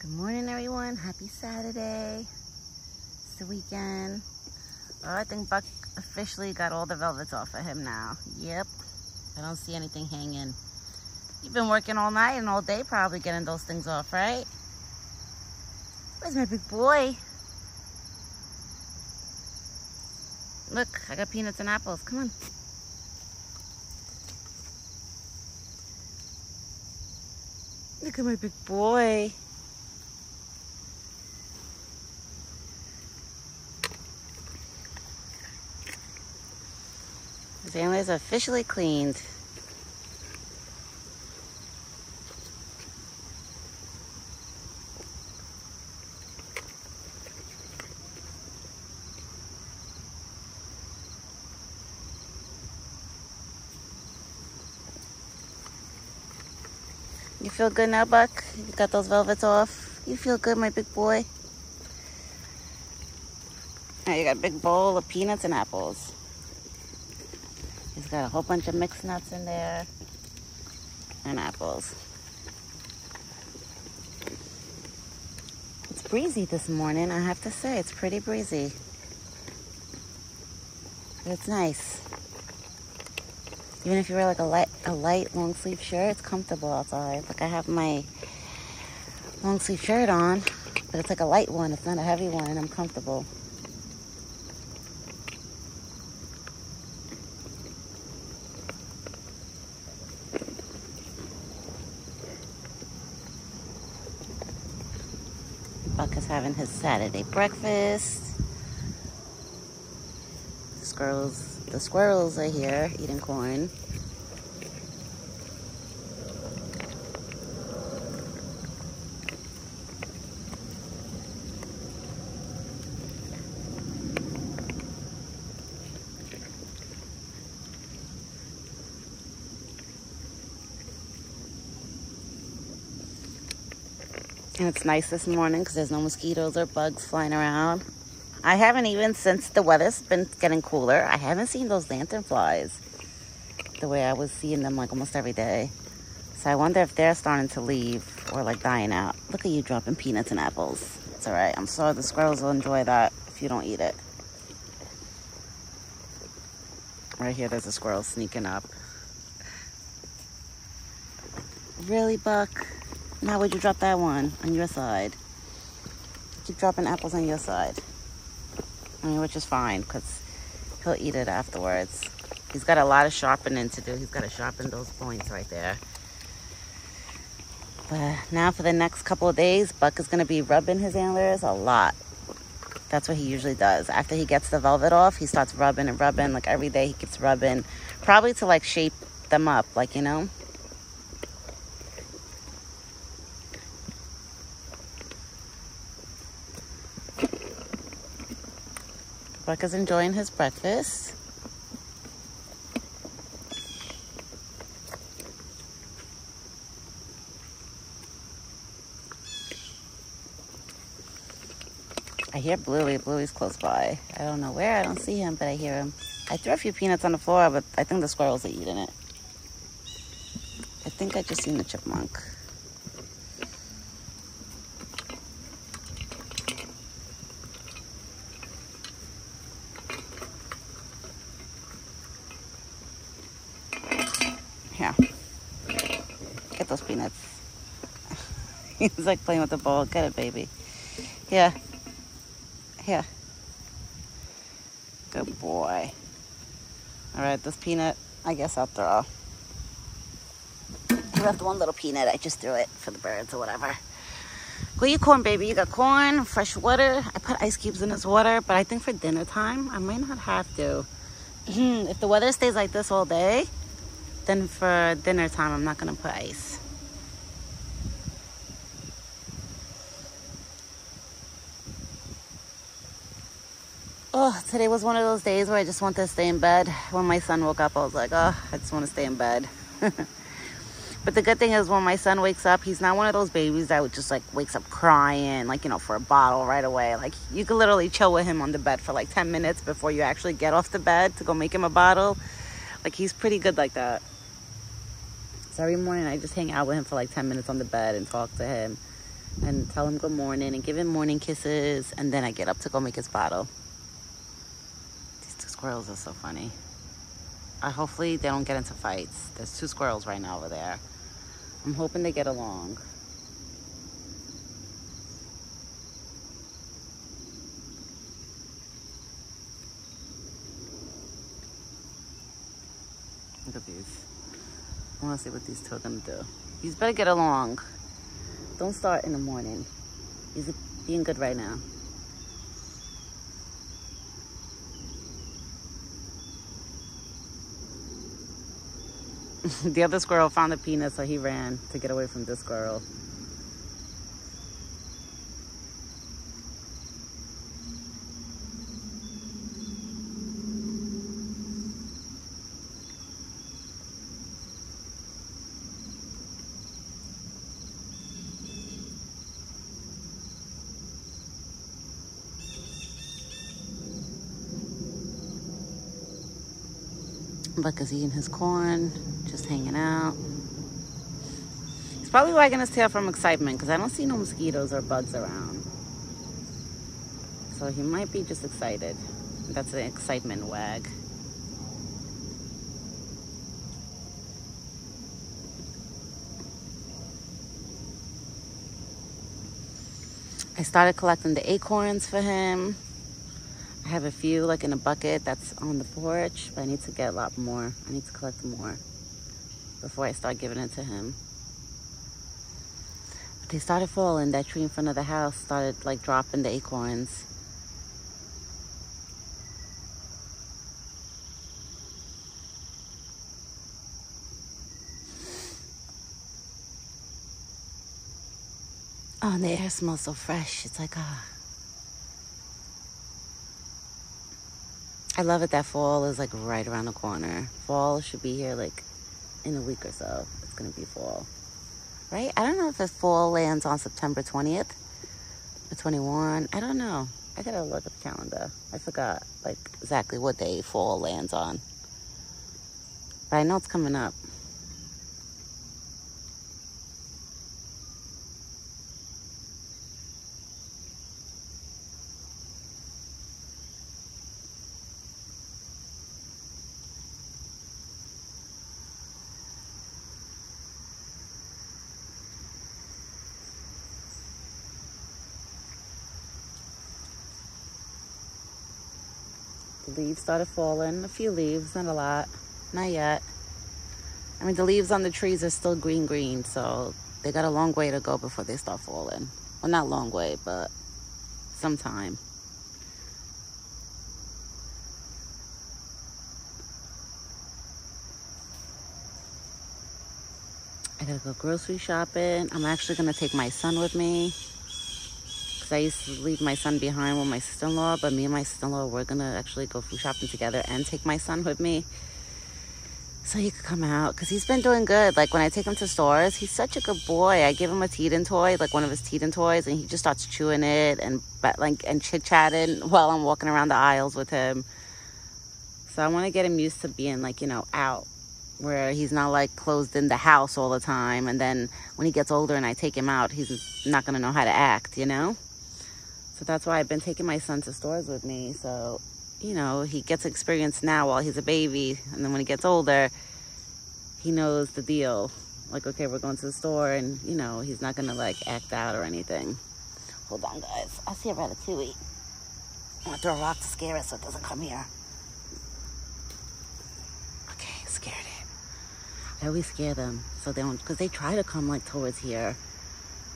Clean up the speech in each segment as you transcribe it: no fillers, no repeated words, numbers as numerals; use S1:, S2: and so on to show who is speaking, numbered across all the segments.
S1: Good morning, everyone. Happy Saturday. It's the weekend. Oh, I think Buck officially got all the velvets off of him now. Yep. I don't see anything hanging. You've been working all night and all day probably getting those things off, right? Where's my big boy? Look, I got peanuts and apples. Come on. Look at my big boy. His antlers are officially cleaned. You feel good now, Buck? You got those velvets off? You feel good, my big boy? Now you got a big bowl of peanuts and apples. He's got a whole bunch of mixed nuts in there and apples. It's breezy this morning, I have to say. It's pretty breezy. But it's nice. Even if you wear like a light long sleeve shirt, it's comfortable outside. Like I have my long sleeve shirt on, but it's like a light one. It's not a heavy one, and I'm comfortable. Buck is having his Saturday breakfast. The squirrels are here eating corn. And it's nice this morning because there's no mosquitoes or bugs flying around. I haven't even, since the weather's been getting cooler, I haven't seen those lanternflies the way I was seeing them like almost every day. So I wonder if they're starting to leave or like dying out. Look at you dropping peanuts and apples. It's all right. I'm sure the squirrels will enjoy that if you don't eat it. Right here, there's a squirrel sneaking up. Really, Buck? Now would you drop that one on your side? Keep dropping apples on your side. I mean, which is fine, because he'll eat it afterwards. He's got a lot of sharpening to do. He's got to sharpen those points right there. But now for the next couple of days, Buck is going to be rubbing his antlers a lot. That's what he usually does. After he gets the velvet off, he starts rubbing and rubbing. Like every day he keeps rubbing. Probably to like shape them up, like, you know. Buck is enjoying his breakfast. I hear Bluey. Bluey's close by. I don't know where. I don't see him, but I hear him. I threw a few peanuts on the floor, but I think the squirrels are eating it. I think I just seen the chipmunk. Here, get those peanuts. He's like playing with the ball. Get it, baby. Here. Here. Good boy. All right, this peanut, I guess I'll throw. You left one little peanut. I just threw it for the birds or whatever. Go eat corn, baby. You got corn, fresh water. I put ice cubes in this water, but I think for dinner time, I might not have to. If the weather stays like this all day, then for dinner time, I'm not going to put ice. Oh, today was one of those days where I just want to stay in bed. When my son woke up, I was like, oh, I just want to stay in bed. But the good thing is when my son wakes up, he's not one of those babies that would just like wakes up crying, like, you know, for a bottle right away. Like you could literally chill with him on the bed for like 10 minutes before you actually get off the bed to go make him a bottle. Like he's pretty good like that. So every morning I just hang out with him for like 10 minutes on the bed and talk to him. and tell him good morning and give him morning kisses, and then I get up to go make his bottle. These two squirrels are so funny. Hopefully they don't get into fights. There's two squirrels right now over there. I'm hoping they get along. Look at these. I want to see what these two are going to do. These better get along. Don't start in the morning. He's being good right now. The other squirrel found the peanut, so he ran to get away from this squirrel. Buck is eating his corn, just hanging out. He's probably wagging his tail from excitement because I don't see no mosquitoes or bugs around. So he might be just excited. That's an excitement wag. I started collecting the acorns for him. I have a few like in a bucket that's on the porch, but I need to get a lot more. I need to collect more before I start giving it to him. But they started falling. That tree in front of the house started like dropping the acorns. Oh, and the air smells so fresh. It's like, ah. I love it that fall is like right around the corner. Fall should be here like in a week or so. It's gonna be fall, right? I don't know if the fall lands on September 20th or 21. I don't know. I gotta look at the calendar. I forgot like exactly what day fall lands on, but I know it's coming up. The leaves started falling. A few leaves, not a lot. Not yet. I mean, the leaves on the trees are still green, so they got a long way to go before they start falling. Well, not long way, but some time. I gotta go grocery shopping. I'm actually gonna take my son with me. I used to leave my son behind with my sister-in-law, but me and my sister-in-law, we're gonna actually go food shopping together and take my son with me so he could come out, because he's been doing good. Like when I take him to stores, he's such a good boy. I give him a Teedan toy, like one of his Teedan toys, and he just starts chewing it and chit-chatting while I'm walking around the aisles with him. So I want to get him used to being like, you know, out, where he's not like closed in the house all the time, and then when he gets older and I take him out, he's not gonna know how to act, you know? So that's why I've been taking my son to stores with me. So, you know, he gets experience now while he's a baby. And then when he gets older, he knows the deal. Like, okay, we're going to the store, and, you know, he's not going to, like, act out or anything. Hold on, guys. I see a ratatouille. I'm going to throw a rock to scare it so it doesn't come here. Okay, scared it. I always scare them so they don't, because they try to come, like, towards here.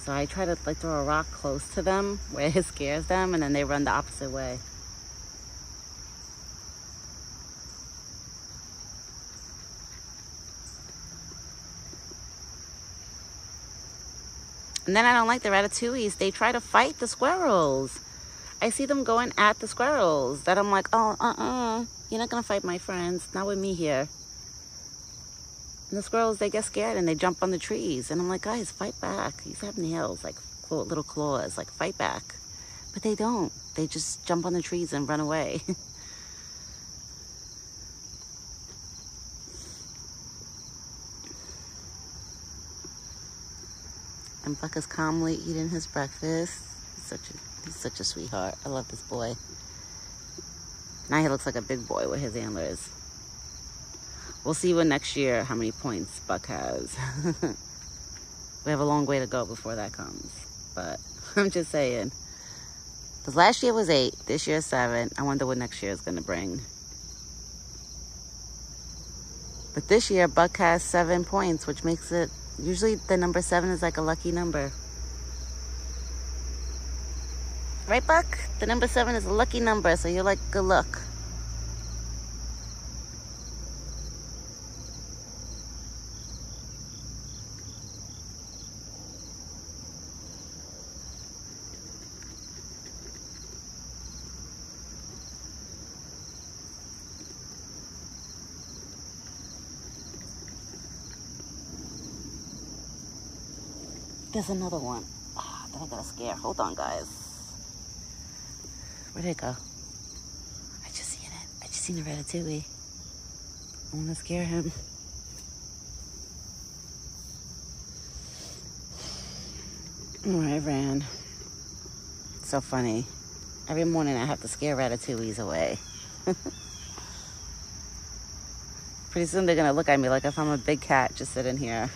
S1: So I try to like throw a rock close to them where it scares them, and then they run the opposite way. And then I don't like the ratatouilles. They try to fight the squirrels. I see them going at the squirrels. That I'm like, oh, you're not gonna fight my friends. Not with me here. And the squirrels, they get scared and they jump on the trees. And I'm like, guys, fight back. These have nails, like little claws, like fight back. But they don't. They just jump on the trees and run away. And Buck is calmly eating his breakfast. He's such a sweetheart. I love this boy. Now he looks like a big boy with his antlers. We'll see when next year how many points Buck has. We have a long way to go before that comes. But I'm just saying. Because last year was 8. This year is 7. I wonder what next year is going to bring. But this year, Buck has 7 points, which makes it... Usually the number 7 is like a lucky number. Right, Buck? The number 7 is a lucky number, so you're like, good luck. There's another one. Ah, then I got a scare. Hold on, guys. Where'd it go? I just seen it. I just seen a ratatouille. I want to scare him. Oh, I ran. So funny. Every morning I have to scare ratatouilles away. Pretty soon they're going to look at me like if I'm a big cat just sitting here.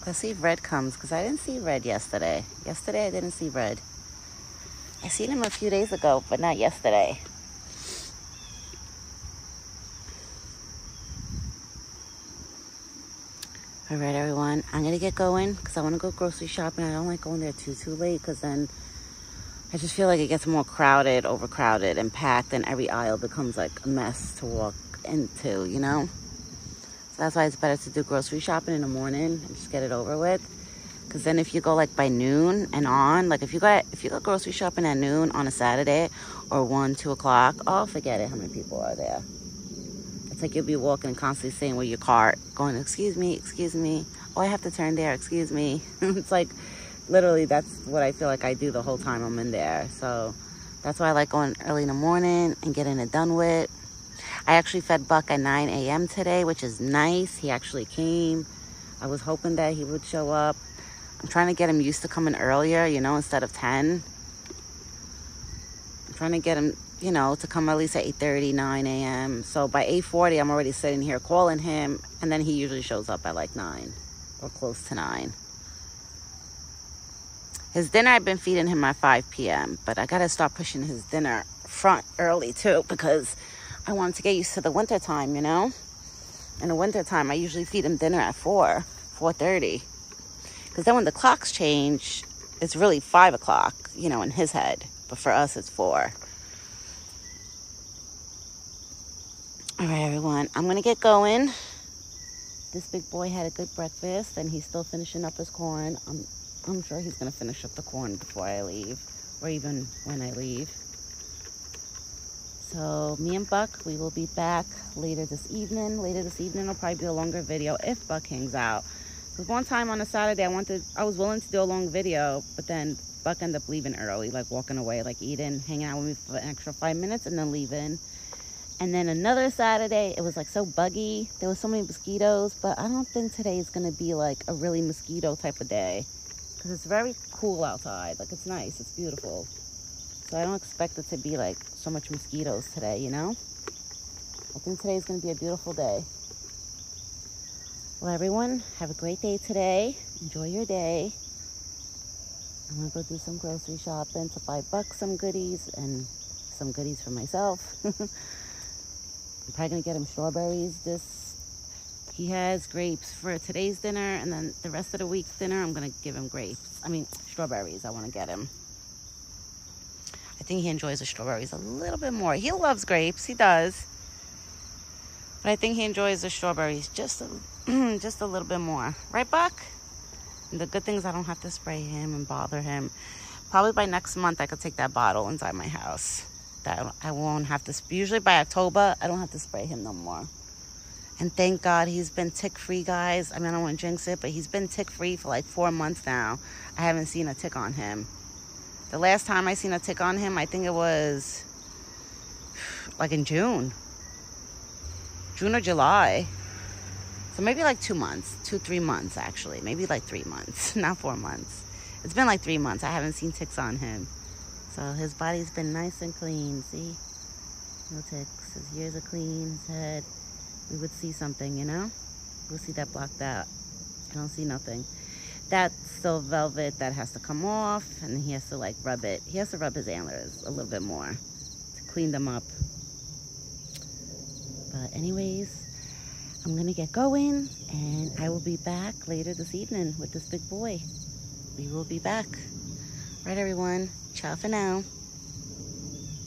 S1: Let's see if Red comes, because I didn't see Red yesterday. Yesterday I didn't see Red. I seen him a few days ago, but not yesterday. All right, everyone. I'm going to get going, because I want to go grocery shopping. I don't like going there too late, because then I just feel like it gets more crowded, overcrowded, and packed, and every aisle becomes like a mess to walk into, you know? That's why it's better to do grocery shopping in the morning and just get it over with. Because then if you go like by noon and on, like if you go grocery shopping at noon on a Saturday or 1, 2 o'clock, oh, forget it how many people are there. It's like you'll be walking constantly saying with your cart, going, excuse me, oh, I have to turn there, excuse me. It's like literally that's what I feel like I do the whole time I'm in there. So that's why I like going early in the morning and getting it done with. I actually fed Buck at 9 a.m. today, which is nice. He actually came. I was hoping that he would show up. I'm trying to get him used to coming earlier, you know, instead of 10. I'm trying to get him, you know, to come at least at 8:30, 9 a.m. So by 8:40, I'm already sitting here calling him. And then he usually shows up at like 9 or close to 9. His dinner, I've been feeding him at 5 p.m. But I got to start pushing his dinner front early, too, because I want him to get used to the winter time, you know? In the winter time, I usually feed him dinner at 4:30. Because then when the clocks change, it's really 5 o'clock, you know, in his head. But for us, it's 4. All right, everyone. I'm going to get going. This big boy had a good breakfast, and he's still finishing up his corn. I'm sure he's going to finish up the corn before I leave, or even when I leave. So me and Buck, we will be back later this evening. Later this evening will probably be a longer video if Buck hangs out. Because one time on a Saturday, I was willing to do a long video, but then Buck ended up leaving early, like walking away, like eating, hanging out with me for an extra 5 minutes and then leaving. And then another Saturday, it was like so buggy. There was so many mosquitoes, but I don't think today is going to be like a really mosquito type of day. Because it's very cool outside. Like it's nice, it's beautiful. So I don't expect it to be like so much mosquitoes today, you know? I think today is going to be a beautiful day. Well, everyone, have a great day today. Enjoy your day. I'm going to go do some grocery shopping to buy Buck some goodies and some goodies for myself. I'm probably going to get him strawberries. He has grapes for today's dinner, and then the rest of the week's dinner, I'm going to give him strawberries. I want to get him. I think he enjoys the strawberries a little bit more. He loves grapes, he does. But I think he enjoys the strawberries just a little bit more. Right, Buck? And the good thing is I don't have to spray him and bother him. Probably by next month, I could take that bottle inside my house. That I won't have to, usually by October, I don't have to spray him no more. And thank God he's been tick-free, guys. I mean, I don't want to jinx it, but he's been tick-free for like 4 months now. I haven't seen a tick on him. The last time I seen a tick on him, I think it was like in June or July. So maybe like 2 months, 3 months actually. Maybe like 3 months, not 4 months. It's been like 3 months. I haven't seen ticks on him. So his body's been nice and clean, see? No ticks. His ears are clean, his head. We would see something, you know? We'll see that blocked out. I don't see nothing. That's still velvet that has to come off, and he has to like rub it. He has to rub his antlers a little bit more to clean them up. But anyways, I'm gonna get going, and I will be back later this evening with this big boy. We will be back. All right, everyone. Ciao for now.